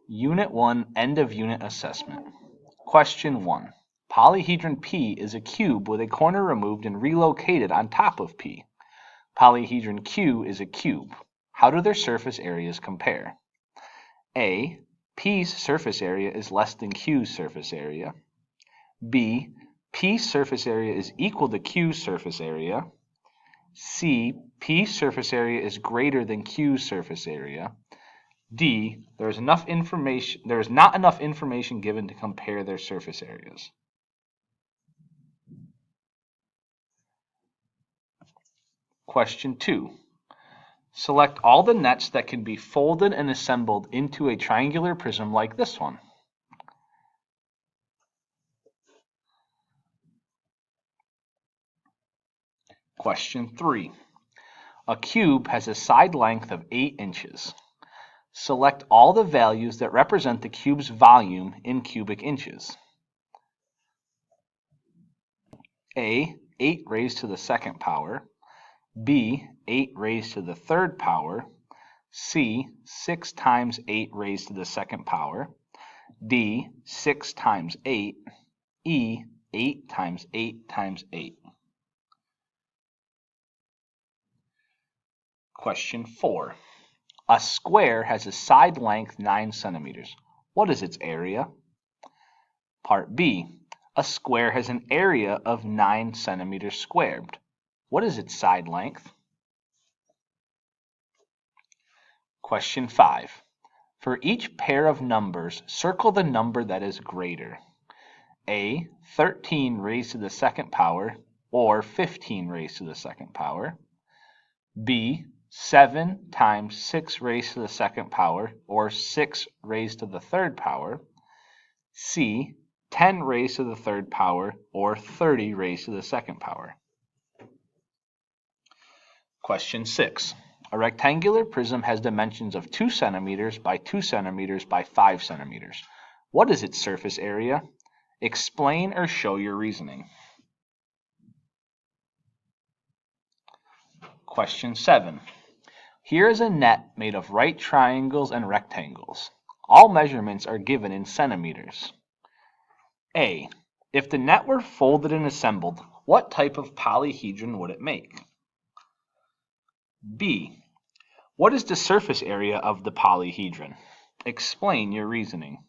Unit 1 End of Unit Assessment. Question 1. Polyhedron P is a cube with a corner removed and relocated on top of P. Polyhedron Q is a cube. How do their surface areas compare? A. P's surface area is less than Q's surface area. B. P's surface area is equal to Q's surface area. C. P's surface area is greater than Q's surface area. D. There is not enough information given to compare their surface areas. Question 2. Select all the nets that can be folded and assembled into a triangular prism like this one. Question 3. A cube has a side length of 8 inches. Select all the values that represent the cube's volume in cubic inches. A. 8 raised to the second power. B. 8 raised to the third power. C. 6 times 8 raised to the second power. D. 6 times 8. E. 8 times 8 times 8. Question 4. A square has a side length 9 centimeters. What is its area? Part B. A square has an area of 9 centimeters squared. What is its side length? Question 5. For each pair of numbers, circle the number that is greater. A. 13 raised to the second power, or 15 raised to the second power. B. 7 times 6 raised to the second power, or 6 raised to the third power. C. 10 raised to the third power, or 30 raised to the second power. Question 6. A rectangular prism has dimensions of 2 centimeters by 2 centimeters by 5 centimeters. What is its surface area? Explain or show your reasoning. Question 7. Here is a net made of right triangles and rectangles. All measurements are given in centimeters. A. If the net were folded and assembled, what type of polyhedron would it make? B. What is the surface area of the polyhedron? Explain your reasoning.